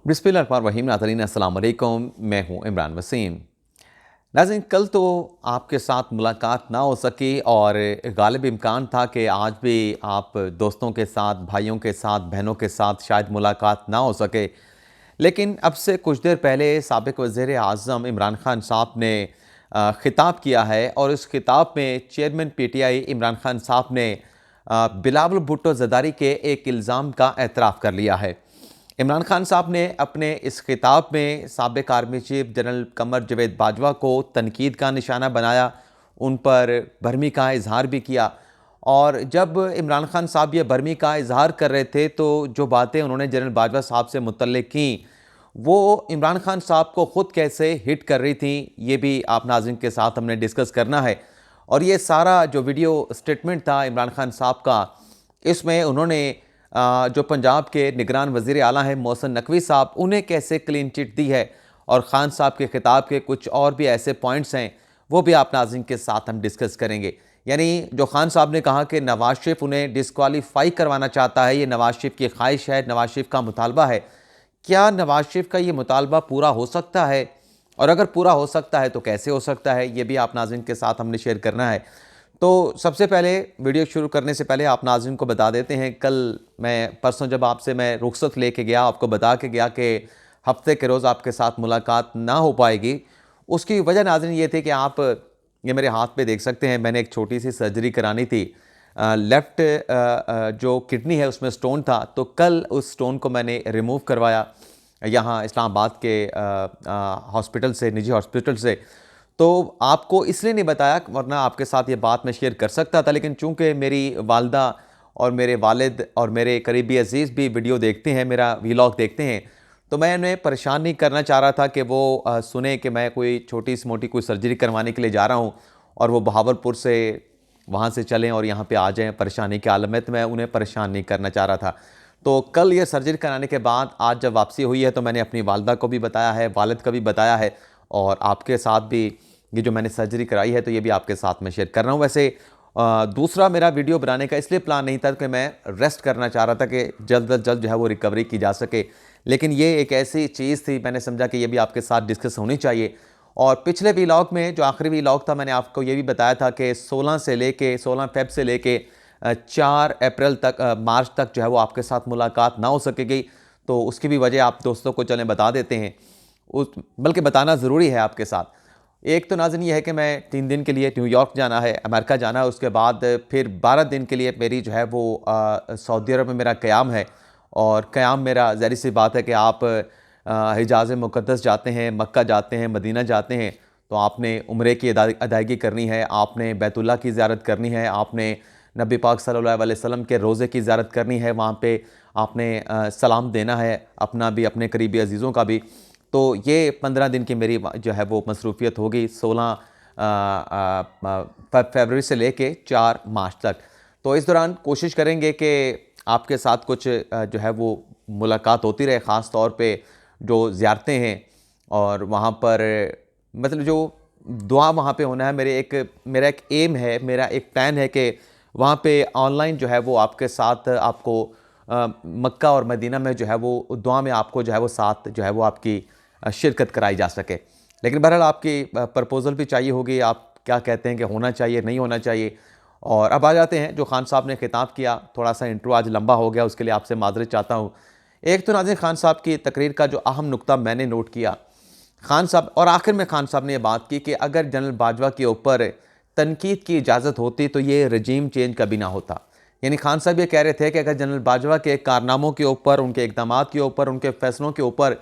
बिस्मिल्लाहिर्रहमानिर्रहीम। नाज़रीन अस्सलाम वालेकुम, मैं हूं इमरान वसीम। नाज़रीन, कल तो आपके साथ मुलाकात ना हो सकी और गालिब इम्कान था कि आज भी आप दोस्तों के साथ, भाइयों के साथ, बहनों के साथ शायद मुलाकात ना हो सके। लेकिन अब से कुछ देर पहले साबिक़ वज़ीर आज़म इमरान खान साहब ने ख़िताब किया है और इस ख़िताब में चेयरमैन पीटीआई इमरान खान साहब ने बिलावल भुट्टो ज़रदारी के एक इल्ज़ाम का एतराफ़ कर लिया है। इमरान खान साहब ने अपने इस खिताब में साबिक़ army chief general Qamar Javed Bajwa को तनकीद का निशाना बनाया, उन पर बरहमी का इजहार भी किया। और जब इमरान खान साहब ये बरहमी का इजहार कर रहे थे तो जो बातें उन्होंने जनरल बाजवा साहब से मुतल्लिक़ की वो इमरान खान साहब को ख़ुद कैसे हिट कर रही थी, ये भी आप नाज़रीन के साथ हमने डिस्कस करना है। और ये सारा जो वीडियो स्टेटमेंट था इमरान खान साहब का, इसमें उन्होंने जो पंजाब के निगरान वज़ीर आला हैं मोहसिन नकवी साहब, उन्हें कैसे क्लीन चिट दी है और ख़ान साहब के ख़िताब के कुछ और भी ऐसे पॉइंट्स हैं वो भी आप नाज़रीन के साथ हम डिस्कस करेंगे। यानी जो ख़ान साहब ने कहा कि नवाज़ शरीफ उन्हें डिस्क्वालीफाई करवाना चाहता है, ये नवाज़ शरीफ की ख्वाहिश है, नवाज़ शरीफ का मुतालबा है। क्या नवाज़ शरीफ का ये मुतालबा पूरा हो सकता है? और अगर पूरा हो सकता है तो कैसे हो सकता है? ये भी आप नाज़रीन के साथ हमने शेयर करना है। तो सबसे पहले वीडियो शुरू करने से पहले आप नाज़रीन को बता देते हैं, कल परसों जब आपसे मैं रुखसत लेके गया, आपको बता के गया कि हफ्ते के रोज़ आपके साथ मुलाकात ना हो पाएगी। उसकी वजह नाज़रीन ये थी कि आप ये मेरे हाथ पे देख सकते हैं, मैंने एक छोटी सी सर्जरी करानी थी। लेफ़्ट जो किडनी है उसमें स्टोन था, तो कल उस स्टोन को मैंने रिमूव करवाया यहाँ इस्लामाबाद के हॉस्पिटल से, निजी हॉस्पिटल से। तो आपको इसलिए नहीं बताया, वरना आपके साथ ये बात मैं शेयर कर सकता था, लेकिन चूँकि मेरी वालदा और मेरे वालिद और मेरे करीबी अज़ीज़ भी वीडियो देखते हैं, मेरा वीलॉग देखते हैं, तो मैं उन्हें परेशान नहीं करना चाह रहा था कि वो सुने कि मैं कोई छोटी सी मोटी कोई सर्जरी करवाने के लिए जा रहा हूँ और वो बहावलपुर से वहाँ से चलें और यहाँ पे आ जाएँ परेशानी के आलम में, तो मैं उन्हें परेशान नहीं करना चाह रहा था। तो कल ये सर्जरी कराने के बाद आज जब वापसी हुई है तो मैंने अपनी वालदा को भी बताया है, वालिद को भी बताया है और आपके साथ भी ये जो मैंने सर्जरी कराई है तो ये भी आपके साथ मैं शेयर कर रहा हूँ। वैसे दूसरा मेरा वीडियो बनाने का इसलिए प्लान नहीं था कि मैं रेस्ट करना चाह रहा था कि जल्द अज जल्द जो है वो रिकवरी की जा सके, लेकिन ये एक ऐसी चीज़ थी, मैंने समझा कि ये भी आपके साथ डिस्कस होनी चाहिए। और पिछले वीलॉग में जो आखिरी वीलॉग था, मैंने आपको ये भी बताया था कि 16 फ़ेब से लेके 4 अप्रैल तक, मार्च तक जो है वो आपके साथ मुलाकात ना हो सकेगी। तो उसकी भी वजह आप दोस्तों को चलें बता देते हैं, बल्कि बताना ज़रूरी है आपके साथ। एक तो नाज़रीन ये है कि मैं 3 दिन के लिए न्यूयॉर्क जाना है, अमेरिका जाना है, उसके बाद फिर 12 दिन के लिए मेरी जो है वो सऊदी अरब में मेरा क़याम है। और क़याम मेरा ज़ाहिर सी बात है कि आप हिजाज़ मुक़द्दस जाते हैं, मक्का जाते हैं, मदीना जाते हैं, तो आपने उम्रे की अदायगी करनी है, आपने बैतुल्लाह की ज़ियारत करनी है, आपने नबी पाक सल्लल्लाहु अलैहि वसल्लम के रोज़े की ज़ियारत करनी है, वहाँ पे आपने सलाम देना है, अपना भी, अपने करीबी अज़ीज़ों का भी। तो ये 15 दिन की मेरी जो है वो मसरूफ़ियत होगी, 16 फरवरी से लेके 4 मार्च तक। तो इस दौरान कोशिश करेंगे कि आपके साथ कुछ जो है वो मुलाकात होती रहे, ख़ास तौर पे जो ज़ियारतें हैं और वहाँ पर मतलब जो दुआ वहाँ पे होना है। मेरा एक एम है, मेरा एक प्लान है कि वहाँ पे ऑनलाइन जो है वो आपके साथ आपको मक्का और मदीना में जो है वो दुआ में आपको जो है वो साथ जो है वो आपकी शिरकत कराई जा सके। लेकिन बहरहाल आपकी प्रपोज़ल भी चाहिए होगी, आप क्या कहते हैं कि होना चाहिए, नहीं होना चाहिए। और अब आ जाते हैं जो ख़ान साहब ने ख़िताब किया, थोड़ा-सा इंट्रो आज लंबा हो गया, उसके लिए आपसे माज़रत चाहता हूँ। एक तो नाज़रीन ख़ान साहब की तकरीर का जो अहम नुक्ता मैंने नोट किया, ख़ान साहब और आखिर में ख़ान साहब ने ये बात की कि अगर जनरल बाजवा के ऊपर तनकीद की इजाज़त होती तो ये रजीम चेंज कभी ना होता। यानी ख़ान साहब ये कह रहे थे कि अगर जनरल बाजवा के कारनामों के ऊपर, उनके इक़दामात के ऊपर, उनके फ़ैसलों के ऊपर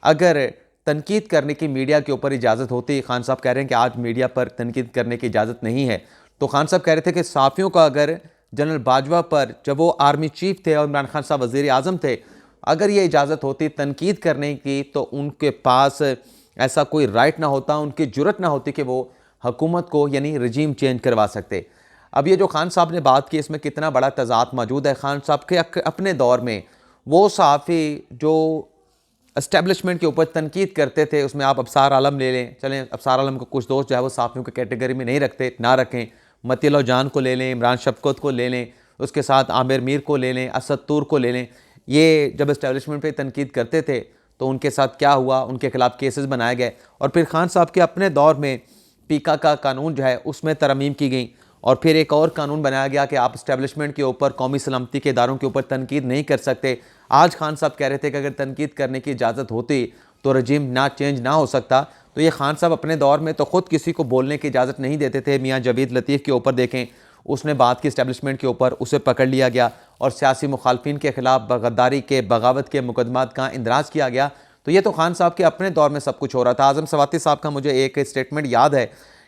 अगर तनकीद करने की मीडिया के ऊपर इजाज़त होती, ख़ान साहब कह रहे हैं कि आज मीडिया पर तनकीद करने की इजाज़त नहीं है, तो ख़ान साहब कह रहे थे कि सहाफ़ियों का अगर जनरल बाजवा पर, जब वो आर्मी चीफ थे और इमरान खान साहब वज़ीर आज़म थे, अगर ये इजाज़त होती तनकीद करने की तो उनके पास ऐसा कोई राइट ना होता, उनकी जुर्रत ना होती कि वो हुकूमत को यानी रजीम चेंज करवा सकते। अब ये जो ख़ान साहब ने बात की, इसमें कितना बड़ा तज़ाद मौजूद है। ख़ान साहब के अपने दौर में वो सहाफ़ी जो एस्टेब्लिशमेंट के ऊपर तनकीद करते थे, उसमें आप अबसार आलम ले लें, चलें अबसार आलम को कुछ दोस्त जो है वो सहाफ़ियों की कैटेगरी में नहीं रखते, ना रखें। मतीउल्लाह जान को ले लें, इमरान शफ़क़त को ले लें, उसके साथ आमिर मीर को ले लें, असद तूर को ले लें। ये जब एस्टेब्लिशमेंट पे तनकीद करते थे तो उनके साथ क्या हुआ, उनके खिलाफ केसेस बनाए गए और फिर खान साहब के अपने दौर में पीका का कानून जो है उसमें तरमीम की गई और फिर एक और कानून बनाया गया कि आप इस्टेब्लिशमेंट के ऊपर, कौमी सलामती के इदारों के ऊपर तनकीद नहीं कर सकते। आज खान साहब कह रहे थे कि अगर तनकीद करने की इजाज़त होती तो रजीम ना चेंज ना हो सकता। तो ये खान साहब अपने दौर में तो ख़ुद किसी को बोलने की इजाज़त नहीं देते थे। मियाँ जवेद लतीफ़ के ऊपर देखें, उसने बात की इस्टेब्लिशमेंट के ऊपर, उसे पकड़ लिया गया और सियासी मुखालफिन के ख़िलाफ़ गद्दारी के, बगावत के मुकदमात का इंदराज किया गया। तो ये तो खान साहब के अपने दौर में सब कुछ हो रहा था। आज़म सवाती साहब का मुझे एक स्टेटमेंट याद है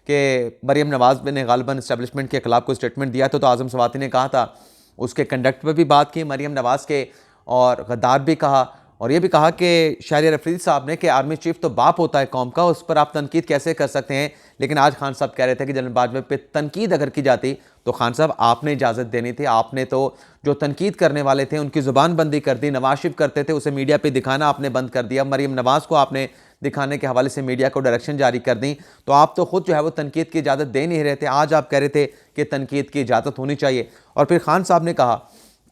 कि मरीम नवाज़ ने गालिबन इस्टेब्लिशमेंट के ख़िलाफ़ कोई स्टेटमेंट दिया था, तो आज़म सवाती ने कहा था, उसके कंडक्ट पर भी बात की मरीम नवाज़ के और गद्दार भी कहा और ये भी कहा कि शहरियार अफरीदी साहब ने कि आर्मी चीफ तो बाप होता है कौम का, उस पर आप तनकीद कैसे कर सकते हैं। लेकिन आज खान साहब कह रहे थे कि जनरल बाजवा पे तनकीद अगर की जाती तो खान साहब आपने इजाज़त देनी थी। आपने तो जो तनकीद करने वाले थे उनकी ज़ुबान बंदी कर दी। नवाज शरीफ करते थे, उसे मीडिया पर दिखाना आपने बंद कर दिया। मरीम नवाज़ को आपने दिखाने के हवाले से मीडिया को डायरेक्शन जारी कर दी। तो आप तो खुद जो है वो तनकीद की इजाज़त दे नहीं रहे थे। आज आप कह रहे थे कि तनकीद की इजाज़त होनी चाहिए। और फिर खान साहब ने कहा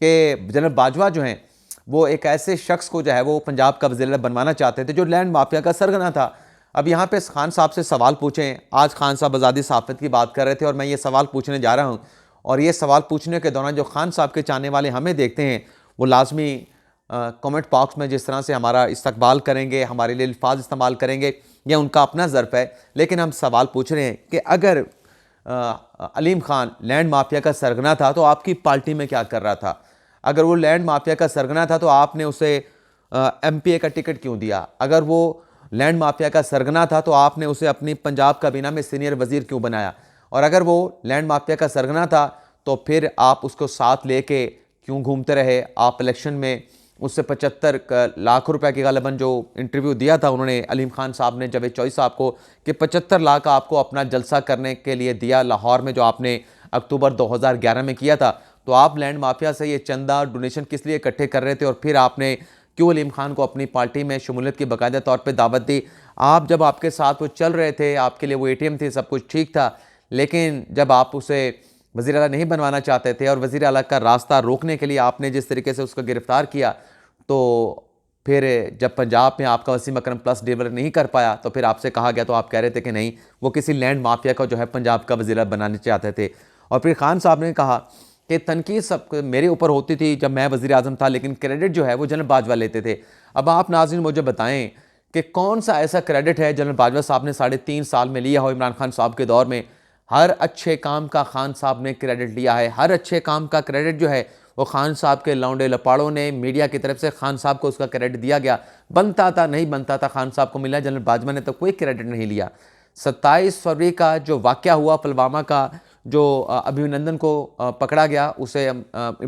कि जनरल बाजवा जो हैं वो एक ऐसे शख्स को जो है वो पंजाब का वज़ीर बनवाना चाहते थे जो लैंड माफिया का सरगना था। अब यहाँ पे खान साहब से सवाल पूछें, आज खान साहब आज़ादी सहाफ़त की बात कर रहे थे और मैं ये सवाल पूछने जा रहा हूँ और ये सवाल पूछने के दौरान जो खान साहब के चाहने वाले हमें देखते हैं वो लाजमी कमेंट बॉक्स में जिस तरह से हमारा इस्तकबाल करेंगे, हमारे लिए अल्फाज इस्तेमाल करेंगे, यह उनका अपना ज़र्फ़ है। लेकिन हम सवाल पूछ रहे हैं कि अगर अलीम खान लैंड माफिया का सरगना था तो आपकी पार्टी में क्या कर रहा था? अगर वो लैंड माफिया का सरगना था तो आपने उसे MPA का टिकट क्यों दिया? अगर वो लैंड माफिया का सरगना था तो आपने उसे अपनी पंजाब काबीना में सीनियर वजीर क्यों बनाया? और अगर वो लैंड माफिया का सरगना था तो फिर आप उसको साथ लेके क्यों घूमते रहे? आप इलेक्शन में उससे 75 लाख रुपए की गालिबन जो इंटरव्यू दिया था उन्होंने, अलीम खान साहब ने जावेद चौधरी साहब को, कि 75 लाख आपको अपना जलसा करने के लिए दिया लाहौर में, जो आपने अक्टूबर 2011 में किया था। तो आप लैंड माफिया से ये चंदा डोनेशन किस लिए इकट्ठे कर रहे थे और फिर आपने क्यों अलीम खान को अपनी पार्टी में शमूलियत की बाकायदा तौर पर दावत दी? आप जब आपके साथ वो चल रहे थे, आपके लिए वो ATM थे, सब कुछ ठीक था, लेकिन जब आप उसे वज़ीर आला नहीं बनवाना चाहते थे और वज़ीर आला का रास्ता रोकने के लिए आपने जिस तरीके से उसको गिरफ़्तार किया, तो फिर जब पंजाब में आपका वसीम अकरम प्लस डिलीवर नहीं कर पाया तो फिर आपसे कहा गया, तो आप कह रहे थे कि नहीं, वो किसी लैंड माफिया का जो है पंजाब का वज़ीर बनाना चाहते थे। और फिर खान साहब ने कहा कि तनकीद सब मेरे ऊपर होती थी जब मैं वज़ीर आज़म था, लेकिन क्रेडिट जो है वो जनरल बाजवा लेते थे। अब आप नाज़रीन मुझे बताएं कि कौन सा ऐसा क्रेडिट है जनरल बाजवा साहब ने 3.5 साल में लिया हो इमरान खान साहब के दौर में? हर अच्छे काम का खान साहब ने क्रेडिट लिया है। हर अच्छे काम का क्रेडिट जो है वो खान साहब के लौंडे लपाड़ों ने, मीडिया की तरफ से खान साहब को उसका क्रेडिट दिया गया। बनता था नहीं बनता था, खान साहब को मिला। जनरल बाजवा ने तो कोई क्रेडिट नहीं लिया। 27 फरवरी का जो वाक़या हुआ पुलवामा का, जो अभिनंदन को पकड़ा गया, उसे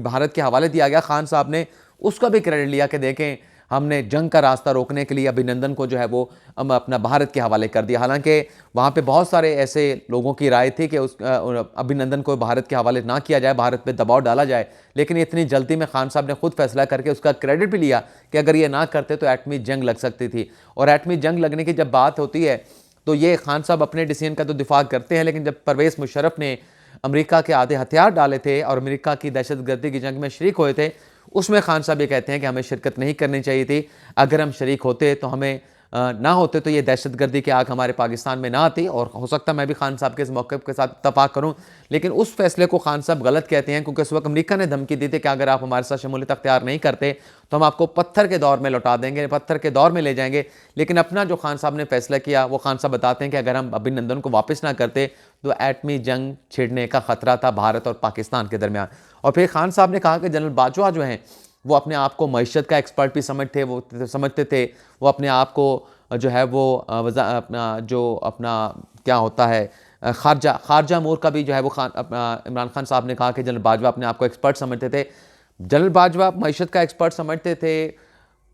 भारत के हवाले दिया गया, खान साहब ने उसका भी क्रेडिट लिया कि देखें हमने जंग का रास्ता रोकने के लिए अभिनंदन को जो है वो अपना भारत के हवाले कर दिया। हालांकि वहाँ पे बहुत सारे ऐसे लोगों की राय थी कि उस अभिनंदन को भारत के हवाले ना किया जाए, भारत पे दबाव डाला जाए, लेकिन इतनी जल्दी में खान साहब ने खुद फैसला करके उसका क्रेडिट भी लिया कि अगर ये ना करते तो एटमी जंग लग सकती थी। और एटमी जंग लगने की जब बात होती है तो ये खान साहब अपने डिसीजन का तो दिफा करते हैं, लेकिन जब परवेज़ मुशर्रफ ने अमेरिका के आधे हथियार डाले थे और अमेरिका की दहशतगर्दी की जंग में शरीक हुए थे, उसमें खान साहब ये कहते हैं कि हमें शिरकत नहीं करनी चाहिए थी। अगर हम शरीक होते तो हमें ना होते तो ये दहशतगर्दी की आग हमारे पाकिस्तान में ना आती। और हो सकता है मैं भी खान साहब के इस मौक़िफ़ के साथ इत्तफ़ाक़ करूं, लेकिन उस फैसले को खान साहब गलत कहते हैं, क्योंकि उस वक्त अमेरिका ने धमकी दी थी कि अगर आप हमारे साथ शमूलियत अख्तियार नहीं करते तो हम आपको पत्थर के दौर में लौटा देंगे, पत्थर के दौर में ले जाएंगे। लेकिन अपना जो खान साहब ने फैसला किया, वो खान साहब बताते हैं कि अगर हम अभिनंदन को वापस ना करते तो एटमी जंग छिड़ने का ख़तरा था भारत और पाकिस्तान के दरमियान। और फिर खान साहब ने कहा कि जनरल बाजवा जो हैं वो अपने आप को मईशत का एक्सपर्ट भी समझते थे। वो अपने आप को जो है वो अपना क्या होता है खारजा अमूर का भी जो है वो इमरान खान साहब ने कहा कि जनरल बाजवा अपने आप को एक्सपर्ट समझते थे। जनरल बाजवा मईशत का एक्सपर्ट समझते थे,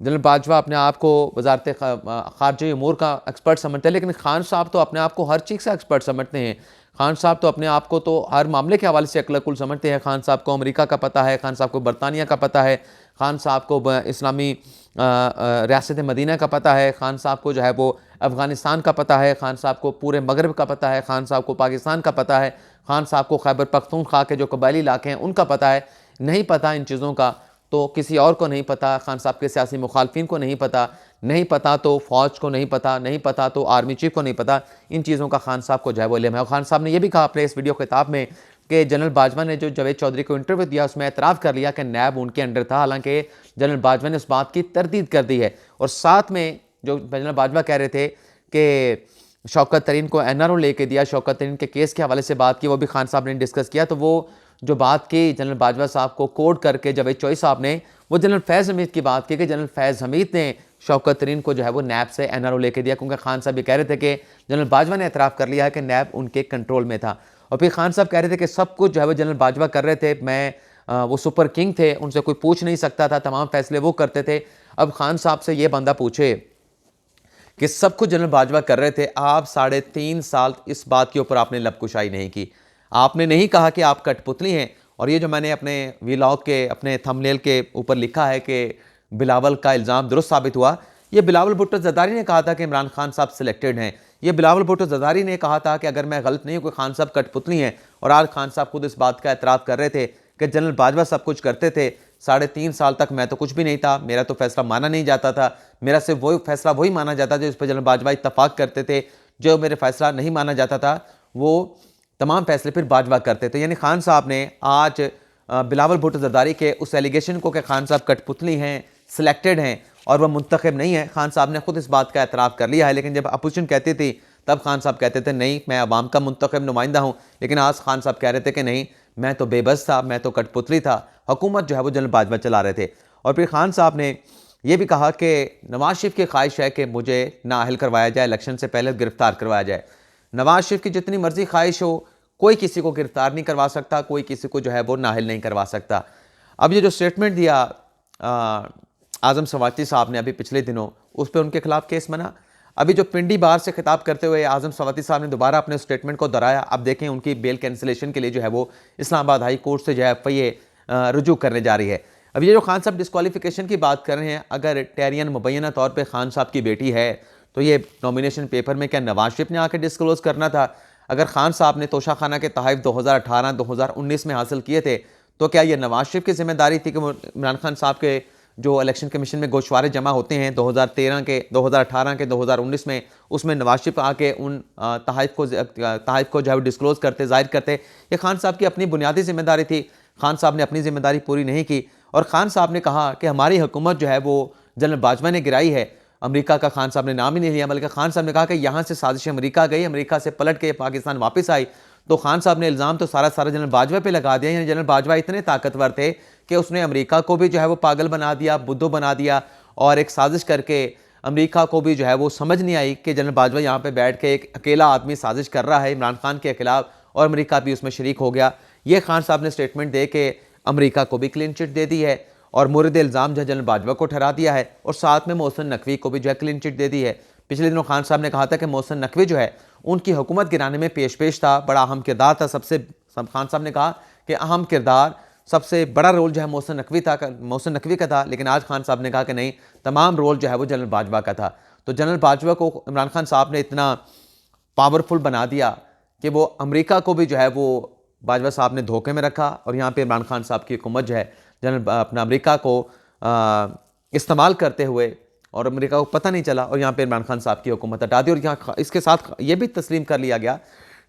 जनरल बाजवा अपने आप को वजारत खारजा अमूर का एक्सपर्ट समझते हैं, लेकिन खान साहब तो अपने आप को हर चीज़ से एक्सपर्ट समझते हैं। खान साहब तो अपने आप को तो हर मामले के हवाले से अक्लकुल समझते हैं। खान साहब को अमेरिका का पता है, खान साहब को बरतानिया का पता है, खान साहब को इस्लामी रियासत मदीना का पता है, खान साहब को जो है वो अफ़गानिस्तान का पता है, खान साहब को पूरे मगरब का पता है, खान साहब को पाकिस्तान का पता है, खान साहब को खैबर पख्तूनख्वा के जो कबायली इलाके हैं उनका पता है। नहीं पता इन चीज़ों का तो किसी और को नहीं पता, खान साहब के सियासी मुखालफिन को नहीं पता, नहीं पता तो फ़ौज को नहीं पता, नहीं पता तो आर्मी चीफ को नहीं पता। इन चीज़ों का खान साहब को जो है वो इल्म है। और खान साहब ने यह भी कहा अपने इस वीडियो खिताब में कि जनरल बाजवा ने जो जावेद चौधरी को इंटरव्यू दिया उसमें एतराफ़ कर लिया कि नैब उनके अंडर था, हालांकि जनरल बाजवा ने उस बात की तरदीद कर दी है। और साथ में जो जनरल बाजवा कह रहे थे कि शौकत तरीन को एनआरओ लेके दिया, शौकत तरीन के केस के हवाले से बात की, वो भी खान साहब ने डिस्कस किया। तो वो जो बात की जनरल बाजवा साहब को कोड करके जावेद चौधरी साहब ने, वो जनरल फैज़ हमीद की बात की कि जनरल फैज़ हमीद ने शौकत तरीन को जो है वो नैब से एनआरओ लेके दिया, क्योंकि खान साहब ये कह रहे थे कि जनरल बाजवा ने एतराफ़ कर लिया है कि नैब उनके कंट्रोल में था। और फिर खान साहब कह रहे थे कि सब कुछ जो है वो जनरल बाजवा कर रहे थे, मैं वो सुपर किंग थे, उनसे कोई पूछ नहीं सकता था, तमाम फैसले वो करते थे। अब खान साहब से ये बंदा पूछे कि सब कुछ जनरल बाजवा कर रहे थे, आप 3.5 साल इस बात के ऊपर आपने लबकुशाई नहीं की, आपने नहीं कहा कि आप कठपुतली हैं। और ये जो मैंने अपने वीलॉग के अपने थंबनेल के ऊपर लिखा है कि बिलावल का इल्ज़ाम दुरुस्त साबित हुआ, ये बिलावल भुट्टो ज़रदारी ने कहा था कि इमरान खान साहब सिलेक्टेड हैं। ये बिलावल भुट्टो ज़रदारी ने कहा था कि अगर मैं गलत नहीं हूँ कि खान साहब कठपुतली हैं। और आज खान साहब खुद इस बात का एतराफ़ कर रहे थे कि जनरल बाजवा सब कुछ करते थे, 3.5 साल तक मैं तो कुछ भी नहीं था, मेरा तो फैसला माना नहीं जाता था, मेरा सिर्फ वही फैसला वही माना जाता था जिस पर जनरल बाजवा इत्तफाक करते थे, जो मेरे फैसला नहीं माना जाता था वो तमाम फैसले फिर बाजवा करते थे। यानी खान साहब ने आज बिलावल भुट्टो ज़रदारी के उस एलिगेशन को कि खान साहब कठपुतली हैं, सिलेक्टेड हैं और वह मुंतखब नहीं है, खान साहब ने खुद इस बात का एतराफ़ कर लिया है। लेकिन जब अपोजिशन कहती थी तब खान साहब कहते थे नहीं, मैं अवाम का मुंतखब नुमाइंदा हूँ। लेकिन आज खान साहब कह रहे थे कि नहीं, मैं तो बेबस था, मैं तो कठपुतली था, हुकूमत जो है वो जनरल बाजवा चला रहे थे। और फिर खान साहब ने यह भी कहा कि नवाज शरीफ की ख्वाहिश है कि मुझे नाअहल करवाया जाए, इलेक्शन से पहले गिरफ्तार करवाया जाए। नवाज शरीफ की जितनी मर्जी ख्वाहिश हो, कोई किसी को गिरफ्तार नहीं करवा सकता, कोई किसी को जो है वो नाअहल नहीं करवा सकता। अब ये जो स्टेटमेंट दिया आज़म सवाती साहब ने अभी पिछले दिनों, उस पर उनके खिलाफ केस बना। अभी जो पिंडी बार से खिताब करते हुए आज़म सवाती साहब ने दोबारा अपने स्टेटमेंट को दोहराया। अब देखें उनकी बेल कैंसिलेशन के लिए जो है वो इस्लामाबाद हाई कोर्ट से जो है FIA रुजू करने जा रही है। अब ये जो खान साहब डिस्क्वालिफिकेशन की बात कर रहे हैं, अगर टैरियन मुबैना तौर पर खान साहब की बेटी है तो ये नॉमिनेशन पेपर में क्या नवाज शरीफ ने आके डिस्क्लोज़ करना था? अगर खान साहब ने तोशा खाना के तहफ़ 2018-2019 में हासिल किए थे तो क्या ये नवाज शरीफ की जिम्मेदारी थी कि इमरान खान साहब के जो इलेक्शन कमीशन में गोशवारे जमा होते हैं 2013 के, 2018 के, 2019 में, उसमें नवाज शरीफ आके उन तहफ़ को जो है डिस्क्लोज़ करते, जाहिर करते? ये खान साहब की अपनी बुनियादी जिम्मेदारी थी। खान साहब ने अपनी जिम्मेदारी पूरी नहीं की। और खान साहब ने कहा कि हमारी हुकूमत जो है वो जनरल बाजवा ने गिराई है। अमेरिका का खान साहब ने नाम ही नहीं लिया, बल्कि खान साहब ने कहा कि यहाँ से साजिश अमेरिका गई, अमेरिका से पलट के पाकिस्तान वापस आई। तो खान साहब ने इल्ज़ाम तो सारा जनरल बाजवा पे लगा दिया। यानी जनरल बाजवा इतने ताकतवर थे कि उसने अमेरिका को भी जो है वो पागल बना दिया, बुद्धू बना दिया, और एक साजिश करके अमेरिका को भी जो है वो समझ नहीं आई कि जनरल बाजवा यहाँ पे बैठ के एक अकेला आदमी साजिश कर रहा है इमरान खान के खिलाफ, और अमेरिका भी उसमें शरीक हो गया। ये खान साहब ने स्टेटमेंट दे के अमेरिका को भी क्लीन चिट दे दी है और मुर्द इल्ज़ाम जो जनरल बाजवा को ठहरा दिया है, और साथ में मोहसिन नकवी को भी जो है क्लीन चिट दे दी है। पिछले दिनों खान साहब ने कहा था कि मोहसिन नकवी जो है उनकी हुकूमत गिराने में पेश था, बड़ा अहम किरदार था। खान साहब ने कहा कि अहम किरदार, सबसे बड़ा रोल जो है मोहसिन नकवी का था। लेकिन आज खान साहब ने कहा कि नहीं, तमाम रोल जो है वो जनरल बाजवा का था। तो जनरल बाजवा को इमरान खान साहब ने इतना पावरफुल बना दिया कि वो अमेरिका को भी जो है वो बाजवा साहब ने धोखे में रखा, और यहाँ पे इमरान खान साहब की हुकूमत जो है जनरल अपना अमेरिका को इस्तेमाल करते हुए, और अमेरिका को पता नहीं चला, और यहाँ पे इमरान खान साहब की हुकूमत हटा दी। और यहाँ इसके साथ ये भी तस्लीम कर लिया गया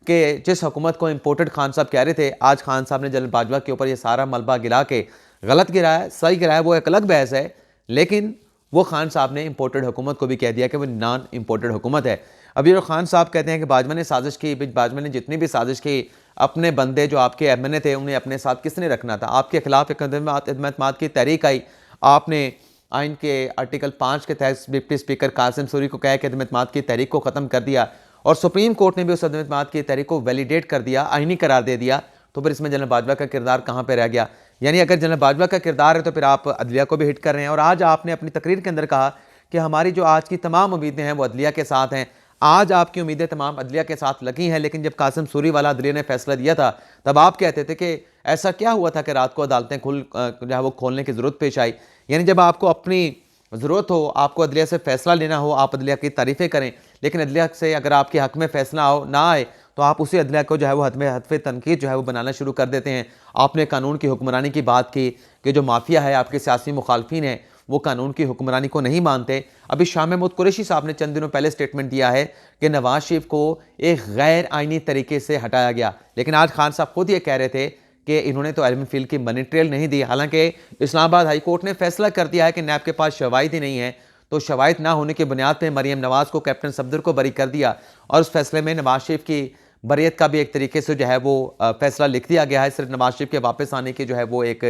कि जिस हुकूमत को इम्पोर्टेड खान साहब कह रहे थे, आज खान साहब ने जनरल बाजवा के ऊपर ये सारा मलबा गिरा के गलत गिराया, सही गिराया, वो एक अलग बहस है। लेकिन वो खान साहब ने इम्पोर्टेड हुकूमत को भी कह दिया कि वो नॉन इम्पोर्टेड हुकूमत है। अब ये जो खान साहब कहते हैं कि बाजवा ने साजिश की, बाजवा ने जितनी भी साजिश की, अपने बंदे जो आपके MNA थे उन्हें अपने साथ किसने रखना था? आपके खिलाफ एक इत्मीनान की तहरीक आई, आपने आइन के आर्टिकल 5 के तहत डिप्टी स्पीकर कासिम सूरी को कहा कि इत्मीनान की तहरीक को ख़त्म कर दिया, और सुप्रीम कोर्ट ने भी उस इत्मीनान की तहरीक को वैलिडेट कर दिया, आइनी करार दे दिया। तो फिर इसमें जनरल बाजवा का किरदार कहाँ पर रह गया? यानी अगर जनरल बाजवा का किरदार है तो फिर आप अदलिया को भी हिट कर रहे हैं। और आज आपने अपनी तकरीर के अंदर कहा कि हमारी जो आज की तमाम उम्मीदें हैं वो अदलिया के साथ हैं। आज आपकी उम्मीदें तमाम अदलिया के साथ लगी हैं, लेकिन जब कासिम सूरी वाला अदलिया ने फैसला दिया था तब आप कहते थे कि ऐसा क्या हुआ था कि रात को अदालतें जो है वो खोलने की ज़रूरत पेश आई। यानी जब आपको अपनी ज़रूरत हो, आपको अदलिया से फ़ैसला लेना हो, आप अदलिया की तारीफ़ें करें, लेकिन अदलिया से अगर आपके हक़ में फ़ैसला ना आए तो आप उसी अदलिया को जो है वो हतफ़ तनकीद जो है वो बनाना शुरू कर देते हैं। आपने कानून की हुक्मरानी की बात की कि जो माफिया है, आपके सियासी मुखालफिन हैं, वो कानून की हुक्मरानी को नहीं मानते। अभी शाह महमूद कुरैशी साहब ने चंद दिनों पहले स्टेटमेंट दिया है कि नवाज शरीफ को एक गैर आइनी तरीके से हटाया गया, लेकिन आज खान साहब खुद ये कह रहे थे कि इन्होंने तो एलवन फील्ड की मनी ट्रेल नहीं दी। हालांकि इस्लामाबाद हाई कोर्ट ने फैसला कर दिया है कि नैब के पास शवाहिद ही नहीं है, तो शवाहिद ना होने की बुनियाद पर मरीम नवाज को, कैप्टन सफदर को बरी कर दिया और उस फैसले में नवाज शरीफ की बरियत का भी एक तरीके से जो है वो फैसला लिख दिया गया है। सिर्फ नवाज शरीफ के वापस आने की जो है वो एक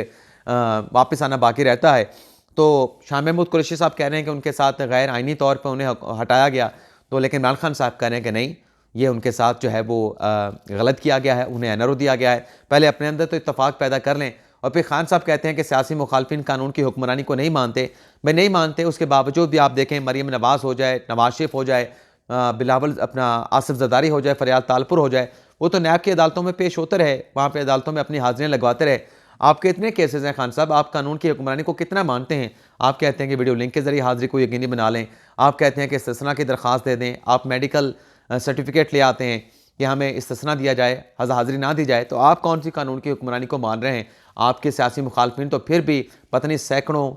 वापस आना बाकी रहता है। तो शाह महमूद कुरैशी साहब कह रहे हैं कि उनके साथ गैर आइनी तौर पर उन्हें हटाया गया, तो लेकिन इमरान खान साहब कह रहे हैं कि नहीं, ये उनके साथ जो है वो गलत किया गया है, उन्हें एनआरओ दिया गया है। पहले अपने अंदर तो इत्तफाक पैदा कर लें। और फिर खान साहब कहते हैं कि सियासी मुखालफिन कानून की हुक्मरानी को नहीं मानते। भाई नहीं मानते, उसके बावजूद भी आप देखें मरीम नवाज हो जाए, नवाज शरीफ हो जाए, बिलावल अपना आसिफ जरदारी हो जाए, फरियाद तालपुर हो जाए, वो तो नैब की अदालतों में पेश होते रहे, वहाँ पे अदालतों में अपनी हाजिरियाँ लगवाते रहे। आपके इतने केसेस हैं खान साहब, आप कानून की हुक्मरानी को कितना मानते हैं? आप कहते हैं कि वीडियो लिंक के जरिए हाजिरी को यकीनी बना लें, आप कहते हैं कि इस्तिस्ना की दरख्वास्त दे दें, आप मेडिकल सर्टिफिकेट ले आते हैं कि हमें इस्तिस्ना दिया जाए, हाजिरी ना दी जाए, तो आप कौन सी कानून की हुक्मरानी को मान रहे हैं? आपके सियासी मुखालफिन तो फिर भी पता नहीं सैकड़ों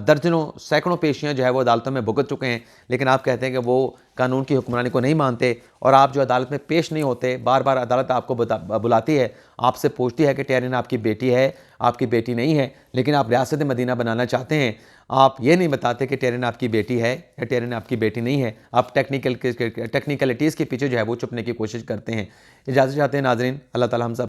दर्जनों सैकड़ों पेशियाँ जो है वो अदालतों में भुगत चुके हैं, लेकिन आप कहते हैं कि वो कानून की हुक्मरानी को नहीं मानते। और आप जो अदालत में पेश नहीं होते, बार बार अदालत आपको बुलाती है, आपसे पूछती है कि टेरिन आपकी बेटी है, आपकी बेटी नहीं है, लेकिन आप रियासत मदीना बनाना चाहते हैं। आप ये नहीं बताते कि टेरिन आपकी बेटी है या टेरिन आपकी बेटी नहीं है। आप टेक्निकलिटीज़ के पीछे जो है वो छुपने की कोशिश करते हैं। इजाज़त चाहते हैं नाज़रीन, अल्लाह ताला हम सब